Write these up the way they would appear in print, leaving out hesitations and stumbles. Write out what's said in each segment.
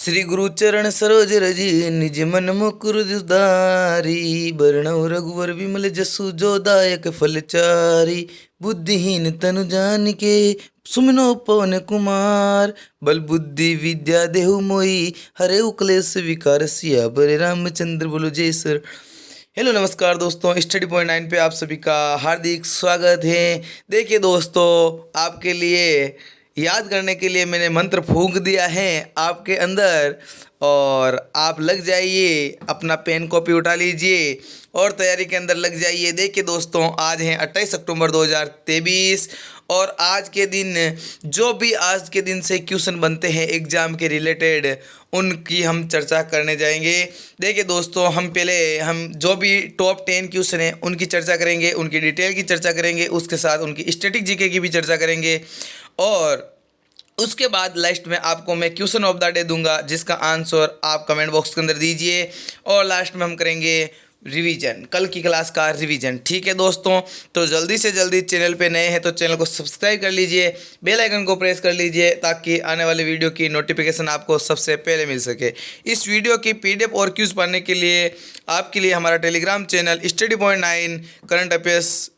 श्री गुरु चरण सरोज रज निज मन मुकुर उदारी बरनउँ रघुवर विमल जसु जो दायक फलचारी। बुद्धिहीन तनु जानिके सुमिरौ पवन कुमार बल बुद्धि विद्या देहु मोहि हरउ क्लेश विकार सियावर रामचंद्र बोलो जय सर। हेलो नमस्कार दोस्तों, स्टडी पॉइंट 9 पे आप सभी का हार्दिक स्वागत है। देखिए दोस्तों, आपके लिए याद करने के लिए मैंने मंत्र फूंक दिया है आपके अंदर, और आप लग जाइए, अपना पेन कॉपी उठा लीजिए और तैयारी के अंदर लग जाइए। देखिए दोस्तों, आज है 28 अक्टूबर 2023 और आज के दिन जो भी आज के दिन से क्वेश्चन बनते हैं एग्ज़ाम के रिलेटेड, उनकी हम चर्चा करने जाएंगे। देखिए दोस्तों, हम जो भी टॉप 10 क्वेश्चन हैं उनकी चर्चा करेंगे, उनकी डिटेल की चर्चा करेंगे, उसके साथ उनकी स्टैटिक जीके की भी चर्चा करेंगे और उसके बाद लास्ट में आपको मैं क्वेश्चन ऑफ द डे दूंगा जिसका आंसर आप कमेंट बॉक्स के अंदर दीजिए और लास्ट में हम करेंगे रिवीजन, कल की क्लास का रिवीजन। ठीक है दोस्तों, तो जल्दी से जल्दी चैनल पे नए हैं तो चैनल को सब्सक्राइब कर लीजिए, बेल आइकन को प्रेस कर लीजिए ताकि आने वाले वीडियो की नोटिफिकेशन आपको सबसे पहले मिल सके। इस वीडियो की पीडीएफ और क्यूज पढ़ने के लिए आपके लिए हमारा Telegram channel study point 9 current affairs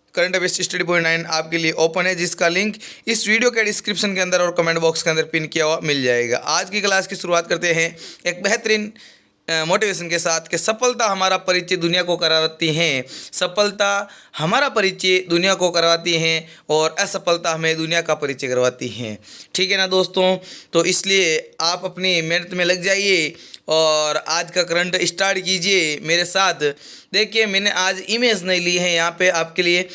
study point 9 आपके लिए ओपन है, जिसका लिंक इस वीडियो के डिस्क्रिप्शन के अंदर और कमेंट बॉक्स के अंदर पिन किया हुआ मिल जाएगा। आज की क्लास की शुरुआत करते हैं एक बेहतरीन मोटिवेशन के साथ कि सफलता हमारा परिचय दुनिया को करवाती है, सफलता हमारा परिचय दुनिया को करवाती है और असफलता हमें दुनिया का परिचय करवाती है। ठीक है ना दोस्तों, तो इसलिए आप अपनी मेहनत में लग जाइए और आज का करंट स्टार्ट कीजिए मेरे साथ। देखिए, मैंने आज इमेज नहीं ली है यहाँ पे आपके लिए,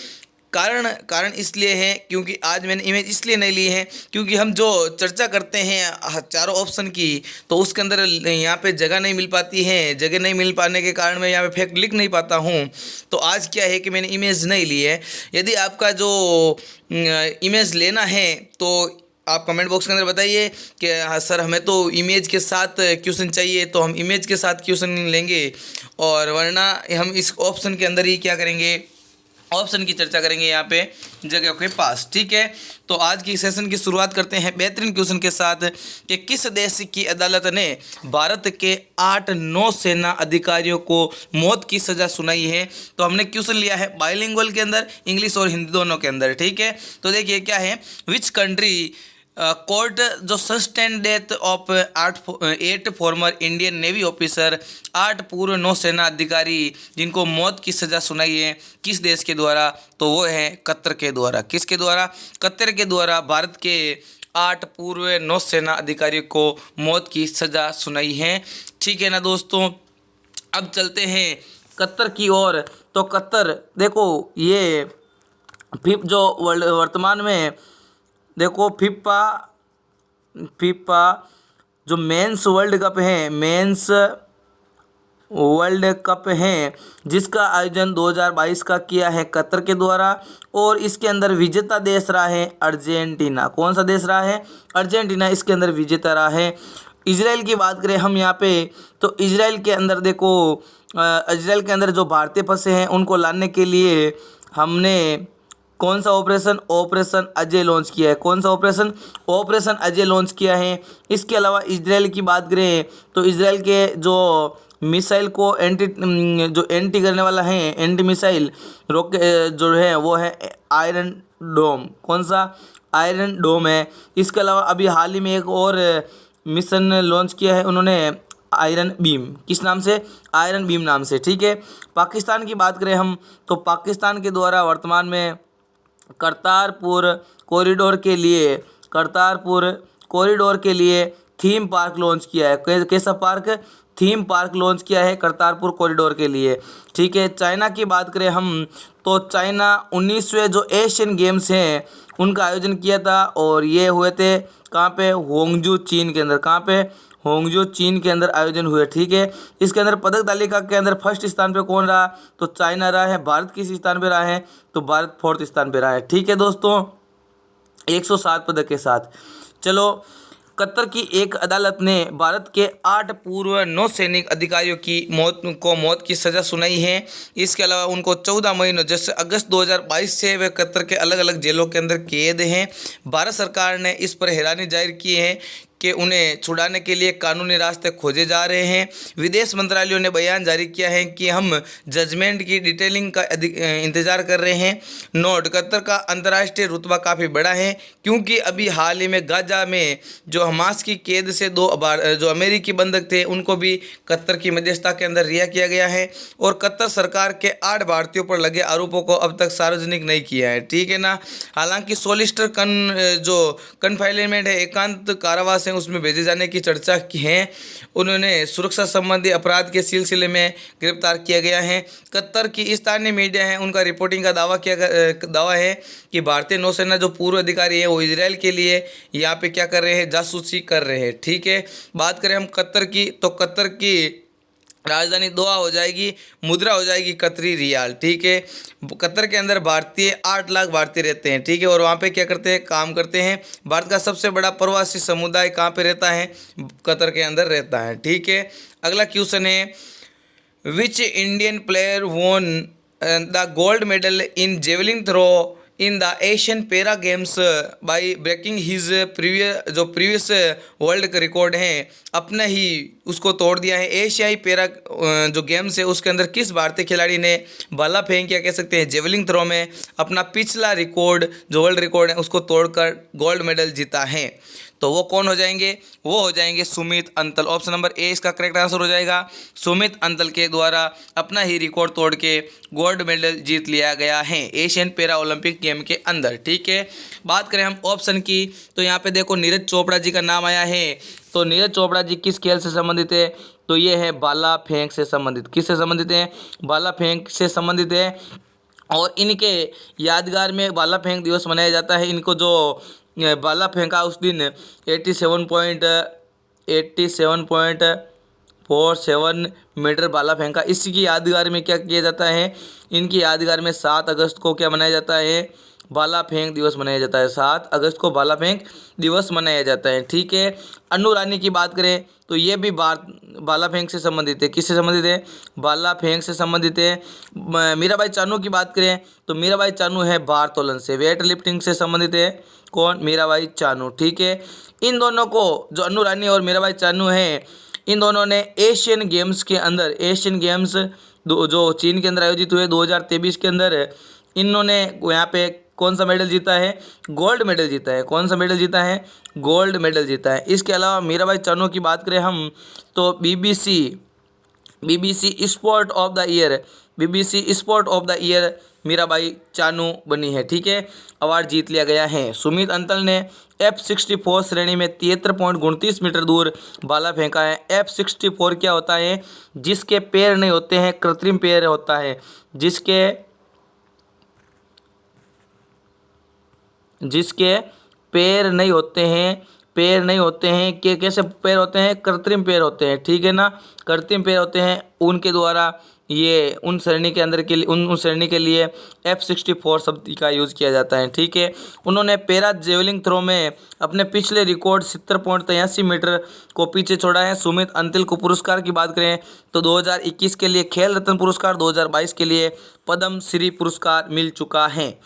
कारण इसलिए है क्योंकि आज मैंने इमेज इसलिए नहीं ली है क्योंकि हम जो चर्चा करते हैं चारों ऑप्शन की, तो उसके अंदर यहाँ पे जगह नहीं मिल पाती है। जगह नहीं मिल पाने के कारण मैं यहाँ पे फैक्ट लिख नहीं पाता हूँ। तो आज क्या है कि मैंने इमेज नहीं ली है। यदि आपका जो इमेज लेना है तो आप कमेंट बॉक्स के अंदर बताइए कि हाँ सर, हमें तो इमेज के साथ क्वेश्चन चाहिए, तो हम इमेज के साथ क्वेश्चन लेंगे, और वरना हम इस ऑप्शन के अंदर ही क्या करेंगे, ऑप्शन की चर्चा करेंगे यहाँ पे जगह के पास। ठीक है, तो आज की सेशन की शुरुआत करते हैं बेहतरीन क्वेश्चन के साथ कि किस देश की अदालत ने भारत के 8 नौसेना अधिकारियों को मौत की सज़ा सुनाई है। तो हमने क्वेश्चन लिया है बाइलिंगुअल के अंदर, इंग्लिश और हिंदी दोनों के अंदर। ठीक है, तो देखिए क्या है, विच कंट्री कोर्ट जो sustain death of 8 former Indian navy officer, 8 पूर्व नौसेना अधिकारी जिनको मौत की सज़ा सुनाई है, किस देश के द्वारा? तो वो है कतर के द्वारा। किसके द्वारा? कतर के द्वारा भारत के 8 पूर्व नौसेना अधिकारियों को मौत की सज़ा सुनाई है। ठीक है ना दोस्तों, अब चलते हैं कतर की ओर। तो कतर देखो, ये जो वर्तमान में देखो फीफा जो मेंस वर्ल्ड कप है, मेंस वर्ल्ड कप है, जिसका आयोजन 2022 का किया है कतर के द्वारा, और इसके अंदर विजेता देश रहा है अर्जेंटीना। कौन सा देश रहा है? अर्जेंटीना इसके अंदर विजेता रहा है। इजराइल की बात करें हम यहाँ पे, तो इजराइल के अंदर देखो, इजराइल के अंदर जो भारतीय फंसे हैं उनको लाने के लिए हमने कौन सा ऑपरेशन अजय लॉन्च किया है। कौन सा ऑपरेशन अजय लॉन्च किया है। इसके अलावा इजराइल की बात करें तो इजराइल के जो मिसाइल को एंटी करने वाला है, एंटी मिसाइल रॉकेट जो है वो है आयरन डोम। कौन सा? आयरन डोम है। इसके अलावा अभी हाल ही में एक और मिशन लॉन्च किया है उन्होंने, आयरन बीम। किस नाम से? आयरन बीम नाम से। ठीक है, पाकिस्तान की बात करें हम तो पाकिस्तान के द्वारा वर्तमान में करतारपुर कॉरिडोर के लिए थीम पार्क लॉन्च किया है। कैसा पार्क? थीम पार्क लॉन्च किया है करतारपुर कॉरिडोर के लिए। ठीक है, चाइना की बात करें हम तो चाइना 19वें जो एशियन गेम्स हैं उनका आयोजन किया था, और ये हुए थे कहाँ पे? होंगजू चीन के अंदर। कहाँ पे? होंगजू चीन के अंदर आयोजन हुए। ठीक है, इसके अंदर पदक तालिका के अंदर फर्स्ट स्थान पे कौन रहा? तो चाइना रहा है। भारत किस स्थान पे रहा है? तो भारत 4th स्थान पे रहा है। ठीक है दोस्तों, 107 पदक के साथ। चलो, कतर की एक अदालत ने भारत के 8 पूर्व नौसैनिक अधिकारियों की मौत की सज़ा सुनाई है। इसके अलावा उनको 14 महीनों जैसे अगस्त 2022 से वे कतर के अलग अलग जेलों के अंदर कैद हैं। भारत सरकार ने इस पर हैरानी जाहिर की है कि उन्हें छुड़ाने के लिए कानूनी रास्ते खोजे जा रहे हैं। विदेश मंत्रालय ने बयान जारी किया है कि हम जजमेंट की डिटेलिंग का इंतजार कर रहे हैं। नोट, कतर का अंतर्राष्ट्रीय रुतबा काफ़ी बड़ा है क्योंकि अभी हाल ही में गाजा में जो हमास की कैद से जो अमेरिकी बंधक थे उनको भी कतर की मध्यस्थता के अंदर रिहा किया गया है और कतर सरकार के 8 भारतीयों पर लगे आरोपों को अब तक सार्वजनिक नहीं किया है, ठीक है ना। हालांकि सोलिस्टर जो कन्फाइनमेंट है, एकांत कारावास है, उसमें भेजे जाने की चर्चा की है। उन्होंने सुरक्षा संबंधी अपराध के सिलसिले में गिरफ्तार किया गया है। कतर की स्थानीय मीडिया है उनका रिपोर्टिंग का दावा है कि भारतीय नौसेना जो पूर्व अधिकारी है वो इसराइल के लिए यहाँ पे क्या कर रहे हैं, जासूसी कर रहे हैं, ठीक है। बात करें हम कतर की, तो कतर की राजधानी दोहा हो जाएगी, मुद्रा हो जाएगी कतरी रियाल, ठीक है। कतर के अंदर 8 लाख भारतीय रहते हैं, ठीक है, और वहाँ पे क्या करते हैं, काम करते हैं। भारत का सबसे बड़ा प्रवासी समुदाय कहाँ पे रहता है, कतर के अंदर रहता है, ठीक है। अगला क्वेश्चन है, which Indian player won the gold medal in javelin throw in the Asian para games by breaking his previous world का रिकॉर्ड है, अपना ही उसको तोड़ दिया है। एशियाई पैरा जो गेम्स है उसके अंदर किस भारतीय खिलाड़ी ने भाला फेंक या कह सकते हैं जेवलिन थ्रो में अपना पिछला रिकॉर्ड जो वर्ल्ड रिकॉर्ड है उसको तोड़कर गोल्ड मेडल जीता है? तो वो कौन हो जाएंगे, वो हो जाएंगे Sumit Antil. Option number A इसका करेक्ट आंसर हो जाएगा। सुमित अंतल के द्वारा अपना ही रिकॉर्ड तोड़ के गोल्ड मेडल जीत लिया गया है एशियन पैरा ओलंपिक गेम के अंदर, ठीक है। बात करें हम ऑप्शन की, तो यहाँ पे देखो नीरज चोपड़ा जी का नाम आया है। तो नीरज चोपड़ा जी किस खेल से संबंधित है, तो ये है भाला फेंक से संबंधित। किससे संबंधित है, भाला फेंक से संबंधित है। और इनके यादगार में भाला फेंक दिवस मनाया जाता है। इनको जो भाला फेंका उस दिन 87.47 मीटर भाला फेंका। इसकी यादगार में क्या किया जाता है, इनकी यादगार में 7 अगस्त को क्या मनाया जाता है, भाला फेंक दिवस मनाया जाता है। 7 अगस्त को भाला फेंक दिवस मनाया जाता है, ठीक है। अन्नू रानी की बात करें तो ये भी भाला फेंक से संबंधित है। किससे संबंधित है, भाला फेंक से संबंधित है। मीराबाई चानू की बात करें तो मीराबाई चानू है भारोत्तोलन से, वेट लिफ्टिंग से संबंधित है। कौन, मीराबाई चानू, ठीक है। इन दोनों को जो अन्नू रानी और मीराबाई चानू हैं, इन दोनों ने एशियन गेम्स के अंदर, एशियन गेम्स जो चीन के अंदर आयोजित हुए 2023 के अंदर, इन्होंने यहाँ पे कौन सा मेडल जीता है, गोल्ड मेडल जीता है। कौन सा मेडल जीता है, गोल्ड मेडल जीता है। इसके अलावा मीराबाई चानू की बात करें हम तो BBC sport of the year, BBC sport of the year Mirabai Chanu बनी है, ठीक है। अवार्ड जीत लिया गया है। सुमित अंतल ने F64 श्रेणी में 73.29 मीटर दूर भाला फेंका है। F64 क्या होता है, जिसके पैर नहीं होते हैं, कृत्रिम पैर होता है, जिसके पैर नहीं होते हैं, पैर नहीं होते हैं कि कैसे पैर होते हैं, कृत्रिम पैर होते हैं, ठीक है ना, कृत्रिम पैर होते हैं, उनके द्वारा ये उन श्रेणी के अंदर के लिए उन श्रेणी के लिए F64 शब्द का यूज़ किया जाता है, ठीक है। उन्होंने पैरा जेवलिंग थ्रो में अपने पिछले रिकॉर्ड 70.83 मीटर को पीछे छोड़ा है। सुमित अंतिल को पुरस्कार की बात करें तो 2021 के लिए खेल रत्न पुरस्कार, 2022 के लिए पद्म श्री पुरस्कार मिल चुका है,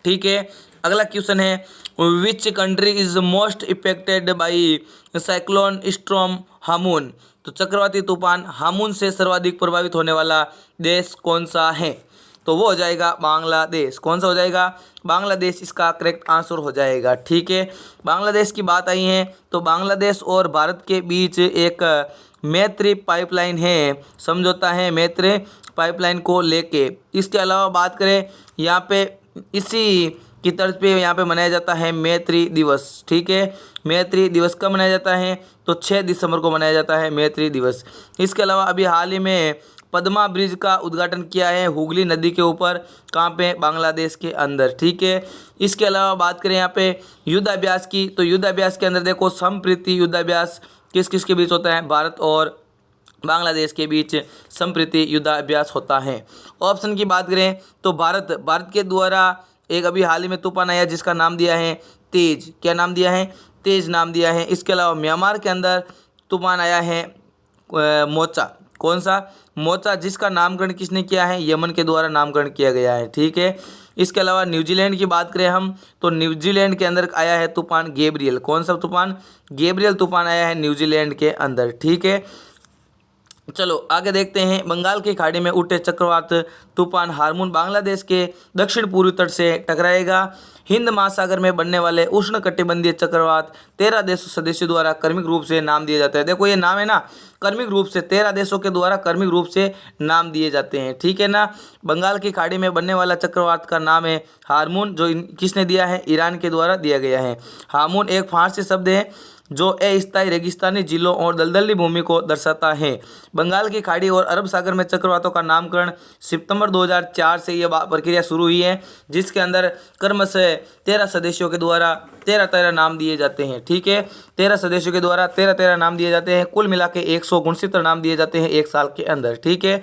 ठीक है। अगला क्वेश्चन है, which country is most affected by cyclone storm Hamoon? तो चक्रवाती तूफान हामून से सर्वाधिक प्रभावित होने वाला देश कौन सा है? तो वो हो जाएगा बांग्लादेश। कौन सा हो जाएगा, बांग्लादेश इसका करेक्ट आंसर हो जाएगा, ठीक है। बांग्लादेश की बात आई है तो बांग्लादेश और भारत के बीच एक मैत्री पाइपलाइन है, समझौता है मैत्री पाइपलाइन को लेके। इसके अलावा बात करें यहाँ पे इसी की तर्ज पे यहाँ पे मनाया जाता है मैत्री दिवस, ठीक है। मैत्री दिवस कब मनाया जाता है, तो 6 दिसंबर को मनाया जाता है मैत्री दिवस। इसके अलावा अभी हाल ही में पद्मा ब्रिज का उद्घाटन किया है हुगली नदी के ऊपर, कहाँ पे, बांग्लादेश के अंदर, ठीक है। इसके अलावा बात करें यहाँ पे युद्धाभ्यास की, तो युद्धाभ्यास के अंदर देखो संप्रीति युद्धाभ्यास किस किस के बीच होता है, भारत और बांग्लादेश के बीच संप्रीति युद्धाभ्यास होता है। ऑप्शन की बात करें तो भारत के द्वारा एक अभी हाल ही में तूफान आया जिसका नाम दिया है तेज। क्या नाम दिया है, तेज नाम दिया है। इसके अलावा म्यांमार के अंदर तूफान आया है मोचा। कौन सा, मोचा, जिसका नामकरण किसने किया है, यमन के द्वारा नामकरण किया गया है, ठीक है। इसके अलावा न्यूजीलैंड की बात करें हम तो न्यूजीलैंड के अंदर आया है तूफान गैब्रियल। कौन सा तूफान? गैब्रियल तूफान आया है न्यूजीलैंड के अंदर। ठीक है, चलो आगे देखते हैं। बंगाल की खाड़ी में उठे चक्रवात तूफान हार्मून बांग्लादेश के दक्षिण पूर्वी तट से टकराएगा। हिंद महासागर में बनने वाले उष्णकटिबंधीय चक्रवात 13 देशों सदस्यों द्वारा क्रमिक रूप से नाम दिए जाते हैं। देखो ये नाम है ना, क्रमिक रूप से 13 देशों के द्वारा क्रमिक रूप से नाम दिए जाते हैं। ठीक है ना। बंगाल की खाड़ी में बनने वाला चक्रवात का नाम है हार्मून, जो किसने दिया है? ईरान के द्वारा दिया गया है। हार्मून एक फारसी शब्द है जो अस्थायी रेगिस्तानी जिलों और दलदली भूमि को दर्शाता है। बंगाल की खाड़ी और अरब सागर में चक्रवातों का नामकरण सितंबर 2004 से यह प्रक्रिया शुरू हुई है, जिसके अंदर क्रमशः 13 सदस्यों के द्वारा 13 नाम दिए जाते हैं। ठीक है, 13 सदस्यों के द्वारा 13 नाम दिए जाते हैं। कुल मिला के 169 नाम दिए जाते हैं एक साल के अंदर। ठीक है,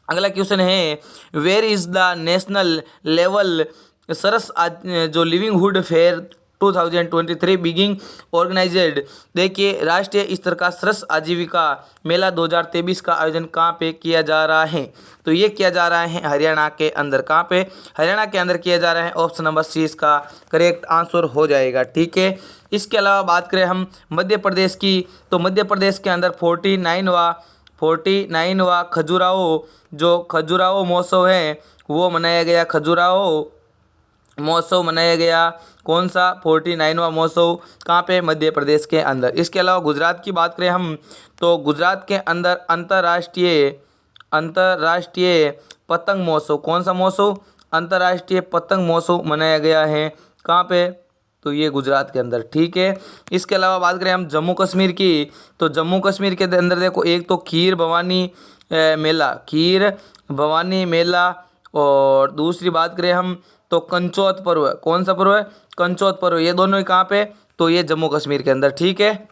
अगला क्वेश्चन है, where is the national level Saras जो लिविंगहुड फेयर 2023 बिगिंग ऑर्गेनाइज्ड। देखिए, राष्ट्रीय स्तर का सरस आजीविका मेला 2023 का आयोजन कहाँ पे किया जा रहा है? तो ये किया जा रहा है हरियाणा के अंदर। कहाँ पे? हरियाणा के अंदर किया जा रहा है। ऑप्शन नंबर सी इसका करेक्ट आंसर हो जाएगा। ठीक है, इसके अलावा बात करें हम मध्य प्रदेश की, तो मध्य प्रदेश के अंदर 49वां खजुराहो जो खजुराहो महोत्सव है वो मनाया गया। खजुराहो महोत्सव मनाया गया। कौन सा? 49वां महोत्सव। कहाँ पे? मध्य प्रदेश के अंदर। इसके अलावा गुजरात की बात करें हम तो गुजरात के अंदर अंतर्राष्ट्रीय पतंग महोत्सव। कौन सा महोत्सव? अंतर्राष्ट्रीय पतंग महोत्सव मनाया गया है। कहाँ पे? तो ये गुजरात के अंदर। ठीक है, इसके अलावा बात करें हम जम्मू कश्मीर की, तो जम्मू कश्मीर के अंदर देखो, एक तो खीर भवानी मेला और दूसरी बात करें हम तो कंचौत पर्व। कौन सा पर्व है? कंचौत पर्व। ये दोनों ही कहाँ पे? तो ये जम्मू कश्मीर के अंदर। ठीक है,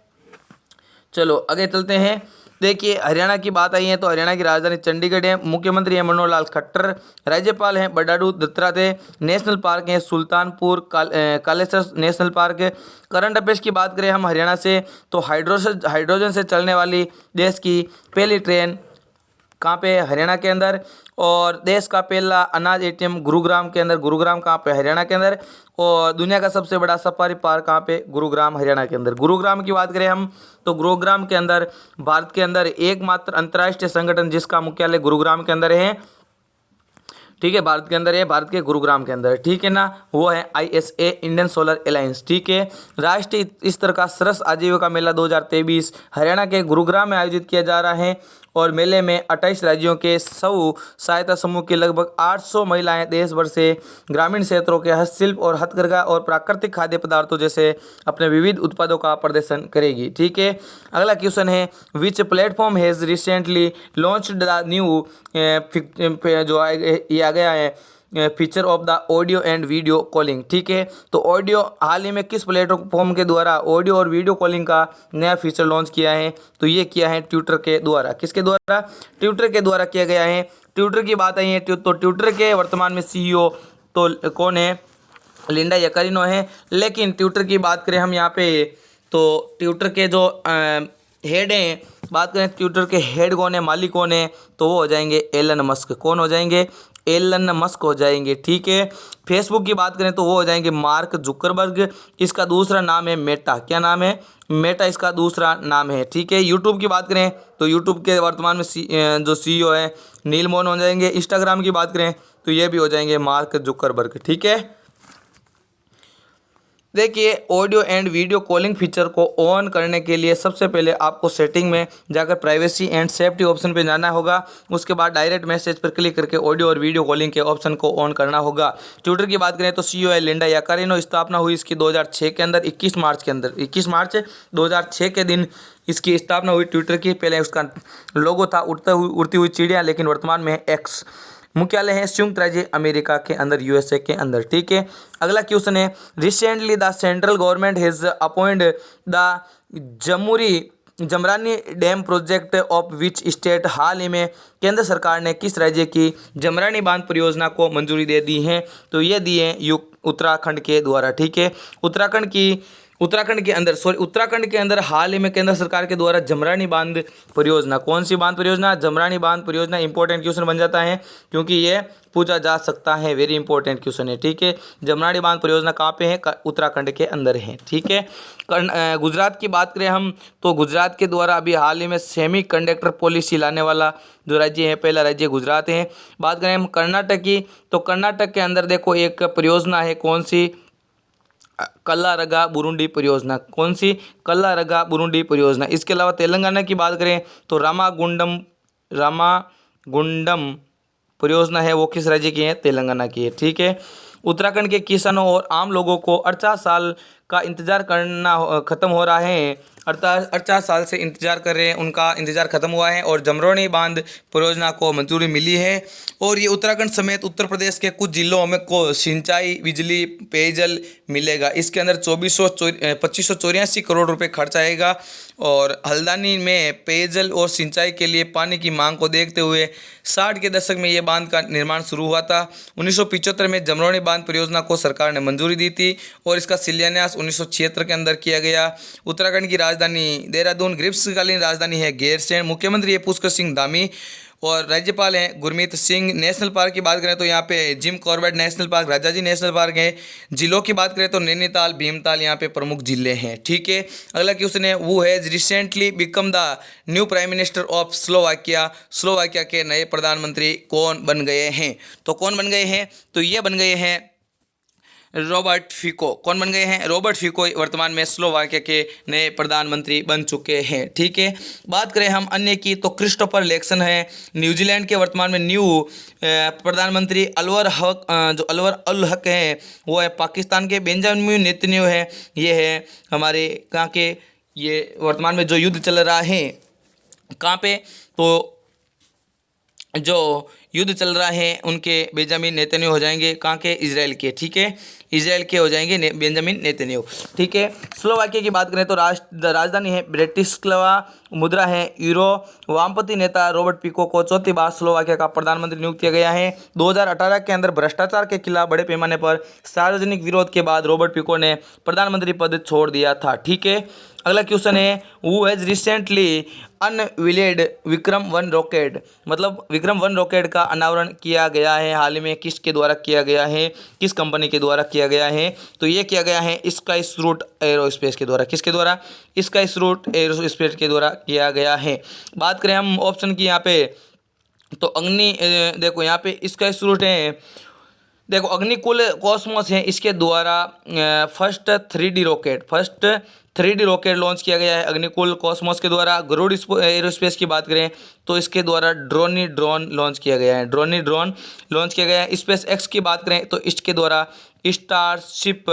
चलो आगे चलते हैं। देखिए, हरियाणा की बात आई है तो हरियाणा की राजधानी चंडीगढ़ है। मुख्यमंत्री है मनोहर लाल खट्टर। राज्यपाल हैं बंडारू दत्तात्रेय। नेशनल पार्क है सुल्तानपुर कालेसर नेशनल पार्क है। करंट अफेयर्स की बात करें हम हरियाणा से तो हाइड्रोजन से चलने वाली देश की पहली ट्रेन कहाँ पे? हरियाणा के अंदर। और देश का पहला अनाज एटीएम गुरुग्राम के अंदर। गुरुग्राम कहाँ पे? हरियाणा के अंदर। और दुनिया का सबसे बड़ा सफारी पार्क कहाँ पे? गुरुग्राम, हरियाणा के अंदर। गुरुग्राम की बात करें हम तो गुरुग्राम के अंदर भारत के अंदर एकमात्र अंतर्राष्ट्रीय संगठन जिसका मुख्यालय गुरुग्राम के अंदर है। ठीक है, भारत के अंदर है, भारत के गुरुग्राम के अंदर। ठीक है ना, वो है ISA इंडियन सोलर अलायंस। ठीक है, राष्ट्रीय स्तर का सरस आजीविका मेला 2023 हरियाणा के गुरुग्राम में आयोजित किया जा रहा है और मेले में 28 राज्यों के 100 सहायता समूह की लगभग 800 महिलाएं देश भर से ग्रामीण क्षेत्रों के हस्तशिल्प और हथकरघा और प्राकृतिक खाद्य पदार्थों जैसे अपने विविध उत्पादों का प्रदर्शन करेगी। ठीक है, अगला क्वेश्चन है, which platform has recently launched the new जो ये आ गया है feature of the audio and video calling. ठीक है, तो ऑडियो हाल ही में किस प्लेटफॉर्म के द्वारा ऑडियो और वीडियो कॉलिंग का नया फीचर लॉन्च किया है? तो ये किया है ट्विटर के द्वारा। किसके द्वारा? ट्विटर के द्वारा किया गया है। ट्विटर की बात आई है तो ट्विटर के वर्तमान में CEO तो कौन है? लिंडा यकारिनो है। लेकिन ट्विटर की बात करें हम यहाँ पे तो ट्विटर के जो हेड हैं, बात करें ट्विटर के हेड कौन है, मालिक कौन है, तो वो हो जाएंगे एलन मस्क। कौन हो जाएंगे? एलन मस्क हो जाएंगे। ठीक है, फेसबुक की बात करें तो वो हो जाएंगे मार्क जुकरबर्ग। इसका दूसरा नाम है मेटा। क्या नाम है? मेटा इसका दूसरा नाम है। ठीक है, यूट्यूब की बात करें तो यूट्यूब के वर्तमान में जो CEO है नील मोहन हो जाएंगे। इंस्टाग्राम की बात करें तो ये भी हो जाएंगे मार्क जुकरबर्ग। ठीक है, देखिए, audio and video calling feature को ऑन करने के लिए सबसे पहले आपको सेटिंग में जाकर प्राइवेसी एंड सेफ्टी ऑप्शन पे जाना होगा। उसके बाद डायरेक्ट मैसेज पर क्लिक करके ऑडियो और वीडियो कॉलिंग के ऑप्शन को ऑन करना होगा। ट्विटर की बात करें तो CEO है लिंडा याकारिनो। स्थापना हुई इसकी 2006 के अंदर 21 मार्च 2006 के दिन इसकी स्थापना हुई ट्विटर की। पहले उसका लोगो था उड़ती हुई चिड़िया, लेकिन वर्तमान में है एक्स। मुख्यालय है संयुक्त राज्य अमेरिका के अंदर, USA के अंदर। ठीक है, अगला क्वेश्चन है, recently the central government has appointed the Jamrani dam project of which state. हाल ही में केंद्र सरकार ने किस राज्य की जमरानी बांध परियोजना को मंजूरी दे दी है? तो ये दी है उत्तराखंड के द्वारा। ठीक है, उत्तराखंड की उत्तराखंड के अंदर हाल ही में केंद्र सरकार के द्वारा जमरानी बांध परियोजना, कौन सी बांध परियोजना? जमरानी बांध परियोजना। इंपॉर्टेंट क्वेश्चन बन जाता है क्योंकि ये पूछा जा सकता है, वेरी इंपॉर्टेंट क्वेश्चन है, ठीक है। जमरानी बांध परियोजना कहाँ पे है? उत्तराखंड के अंदर है, ठीक है। गुजरात की बात करें हम तो गुजरात के द्वारा अभी हाल ही में सेमी कंडक्टर पॉलिसी लाने वाला जो राज्य है, पहला राज्य गुजरात है। बात करें हम कर्नाटक की तो कर्नाटक के अंदर देखो एक परियोजना है, कौन सी? कल्लारगा बुरुंडी परियोजना। कौन सी? कल्लारगा बुरुंडी परियोजना। इसके अलावा तेलंगाना की बात करें तो रामागुंडम परियोजना है, वो किस राज्य की है? तेलंगाना की है, ठीक है। उत्तराखंड के किसानों और आम लोगों को 48 साल का इंतजार करना खत्म हो रहा है, 48 साल से इंतजार कर रहे हैं, उनका इंतजार खत्म हुआ है और जमरोनी बांध परियोजना को मंजूरी मिली है। और ये उत्तराखंड समेत उत्तर प्रदेश के कुछ जिलों में को सिंचाई, बिजली, पेयजल मिलेगा। इसके अंदर 2584 करोड़ रुपए खर्च आएगा। और हल्द्वानी में पेयजल और सिंचाई के लिए पानी की मांग को देखते हुए 60 के दशक में ये बांध का निर्माण शुरू हुआ था। 1975 में जमरोनी बांध परियोजना को सरकार ने मंजूरी दी थी और इसका शिलान्यास 1976 के अंदर किया गया। उत्तराखंड की राजधानी देहरादून, ग्रीष्मकालीन राजधानी है गैरसैंण, मुख्यमंत्री है पुष्कर सिंह धामी और राज्यपाल हैं गुरमीत सिंह। नेशनल पार्क की बात करें तो यहाँ पे Jim Corbett national park, Rajaji national park है। जिलों की बात करें तो नैनीताल, भीमताल यहाँ पे प्रमुख जिले हैं, ठीक है। अगला क्वेश्चन है, वो has recently become the new prime minister of Slovakia. Slovakia के नए प्रधानमंत्री कौन बन गए हैं? तो कौन बन गए हैं? तो ये बन गए हैं रॉबर्ट फिको। कौन बन गए हैं? रॉबर्ट फिको वर्तमान में स्लोवाकिया के नए प्रधानमंत्री बन चुके हैं, ठीक है। बात करें हम अन्य की तो क्रिस्टोफर लैक्सन है न्यूजीलैंड के वर्तमान में न्यू प्रधानमंत्री। अलवर अल हक है वो है पाकिस्तान के। बेंजामिन नेतन्याहू है, ये है हमारे कहाँ के, ये वर्तमान में जो युद्ध चल रहा है कहाँ पे, तो जो युद्ध चल रहा है उनके बेंजामिन नेतन्याहू हो जाएंगे कहाँ के? इजराइल के, ठीक है। इजराइल के हो जाएंगे बेंजामिन नेतन्याहू, ठीक है। स्लोवाकिया की बात करें तो राजधानी है ब्रेटिस्लावा, मुद्रा है यूरो। वामपंथी नेता रॉबर्ट फिको को चौथी बार स्लोवाकिया का प्रधानमंत्री नियुक्त किया गया है। 2018 के अंदर भ्रष्टाचार के खिलाफ बड़े पैमाने पर सार्वजनिक विरोध के बाद रॉबर्ट फिको ने प्रधानमंत्री पद छोड़ दिया था, ठीक है। अगला क्वेश्चन है, who has recently unveiled Vikram one rocket. मतलब विक्रम-1 रॉकेट का अनावरण किया गया है हाल ही में, किसके द्वारा किया गया है? किस कंपनी के द्वारा किया गया है? तो ये किया गया है स्काईरूट एरोस्पेस के द्वारा। किसके द्वारा? स्काईरूट एरोस्पेस के द्वारा किया गया है। बात करें हम ऑप्शन की यहाँ पे तो देखो यहाँ पे स्काईरूट है, देखो अग्निकुल कॉस्मोस है, इसके द्वारा फर्स्ट 3D रॉकेट लॉन्च किया गया है अग्निकुल कॉस्मोस के द्वारा। गरुड़ एरोस्पेस की बात करें तो इसके द्वारा ड्रोन लॉन्च किया गया है। स्पेस एक्स की बात करें तो इसके द्वारा स्टारशिप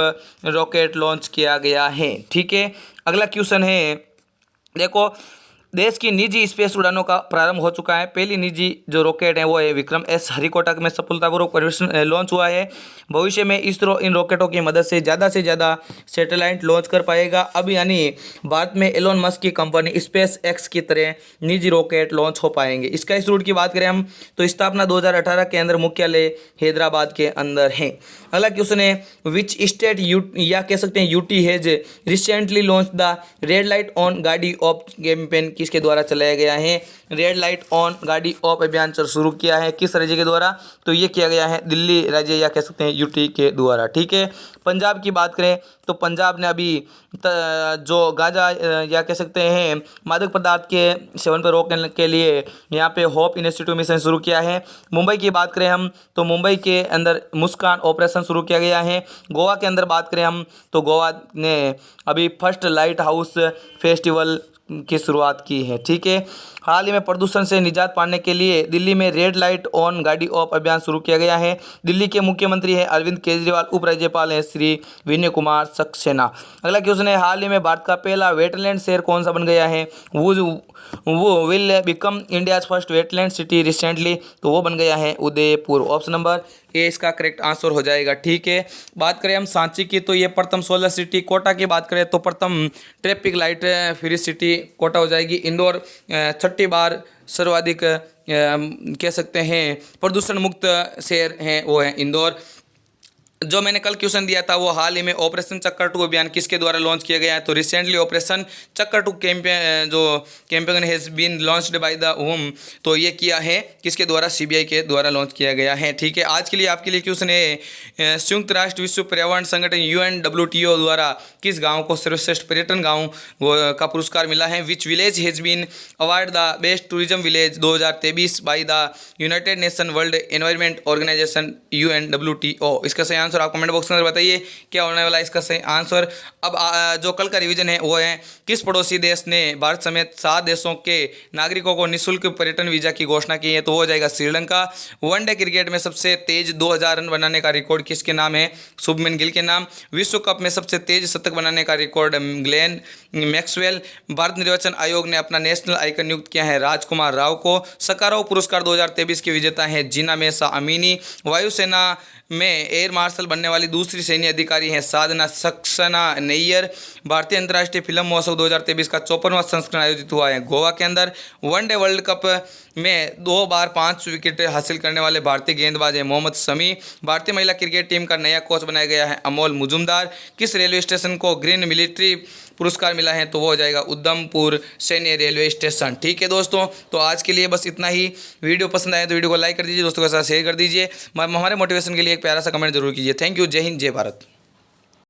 रॉकेट लॉन्च किया गया है, ठीक है। अगला क्वेश्चन है, देखो देश की निजी स्पेस उड़ानों का प्रारंभ हो चुका है। पहली निजी जो रॉकेट है वो है विक्रम-S हरिकोटा में सफलतापूर्वक परीक्षण लॉन्च हुआ है। भविष्य में इसरो इन रॉकेटों की मदद से ज़्यादा सैटेलाइट लॉन्च कर पाएगा। अब यानी भारत में एलोन मस्क की कंपनी स्पेस एक्स की तरह निजी रॉकेट लॉन्च हो पाएंगे। स्काईरूट की बात करें हम तो स्थापना 2018 के अंदर मुख्यालय हैदराबाद के अंदर है। अगला क्वेश्चन है, विच स्टेट या कह सकते हैं UT has recently launch the red light on गाड़ी ऑफ कैंपेन। किसके द्वारा चलाया गया है? रेड लाइट ऑन गाड़ी ऑफ अभियान शुरू किया है किस राज्य के द्वारा? तो ये किया गया है दिल्ली राज्य या कह सकते हैं यूटी के द्वारा, ठीक है। पंजाब की बात करें तो पंजाब ने अभी जो गांजा या कह सकते हैं मादक पदार्थ के सेवन पर रोकने के लिए यहाँ पे होप इंस्टीट्यूट मिशन शुरू किया है। मुंबई की बात करें हम तो मुंबई के अंदर मुस्कान ऑपरेशन शुरू किया गया है। गोवा के अंदर बात करें हम तो गोवा ने अभी फर्स्ट लाइट हाउस फेस्टिवल की शुरुआत की है, ठीक है। हाल ही में प्रदूषण से निजात पाने के लिए दिल्ली में रेड लाइट ऑन गाड़ी ऑफ अभियान शुरू किया गया है। दिल्ली के मुख्यमंत्री हैं अरविंद केजरीवाल, उपराज्यपाल हैं श्री विनय कुमार सक्सेना। अगला क्वेश्चन है, हाल ही में भारत का पहला वेटलैंड शहर कौन सा बन गया है? वो will become India's first wetland city recently, तो वो बन गया है उदयपुर। ऑप्शन नंबर ए इसका करेक्ट आंसर हो जाएगा, ठीक है। बात करें हम सांची की तो ये प्रथम सोलर सिटी। कोटा की बात करें तो प्रथम traffic light free city Kota हो जाएगी। इंदौर छठी बार सर्वाधिक कह सकते हैं प्रदूषण मुक्त शहर हैं वो है इंदौर। जो मैंने कल क्वेश्चन दिया था वो हाल ही में ऑपरेशन चक्कर 2 अभियान किसके द्वारा लॉन्च किया गया है, तो रिसेंटली ऑपरेशन चक्कर 2 कैंपेन जो campaign has been launched by the home, तो ये किया है किसके द्वारा, सीबीआई के द्वारा लॉन्च किया गया है। ठीक है, आज के लिए आपके लिए क्वेश्चन है, संयुक्त राष्ट्र विश्व पर्यावरण संगठन UNWTO द्वारा किस गाँव को सर्वश्रेष्ठ पर्यटन गाँव का पुरस्कार मिला है, which village has been award the best tourism village 2023 by the united nation world environment organization UNWTO। इसका सही आंसर आप कमेंट बॉक्स में बताइए क्या होने वाला है इसका सही आंसर। अब जो कल का रिवीजन है वो है, किस पड़ोसी देश ने भारत समेत 7 देशों के नागरिकों को निःशुल्क पर्यटन वीजा की घोषणा की है, तो हो जाएगा श्रीलंका। वनडे क्रिकेट में सबसे तेज 2000 रन बनाने का रिकॉर्ड किसके नाम है, शुभमन गिल के नाम। विश्व कप में सबसे तेज शतक बनाने का रिकॉर्ड ग्लेन मैक्सवेल। भारत निर्वाचन आयोग ने अपना नेशनल आइकन नियुक्त किया है राजकुमार राव को। सकाराव पुरस्कार 2023 के विजेता है जीना मेसा अमीनी। वायुसेना में एयर मार्शल बनने वाली दूसरी सैन्य अधिकारी हैं साधना सक्सेना नैयर। भारतीय अंतर्राष्ट्रीय फिल्म महोत्सव 2023 का 54वां संस्करण आयोजित हुआ है गोवा के अंदर। वनडे वर्ल्ड कप में 2 बार 5 विकेट हासिल करने वाले भारतीय गेंदबाज हैं मोहम्मद शमी। भारतीय महिला क्रिकेट टीम का नया कोच बनाया गया है अमोल मुजुमदार। किस रेलवे स्टेशन को ग्रीन मिलिट्री पुरस्कार मिला है, तो वो हो जाएगा उधमपुर सैन्य रेलवे स्टेशन। ठीक है दोस्तों, तो आज के लिए बस इतना ही। वीडियो पसंद आए तो वीडियो को लाइक कर दीजिए, दोस्तों के साथ शेयर कर दीजिए। हमारे मोटिवेशन के लिए एक प्यारा सा कमेंट जरूर कीजिए। थैंक यू, जय हिंद, जय भारत।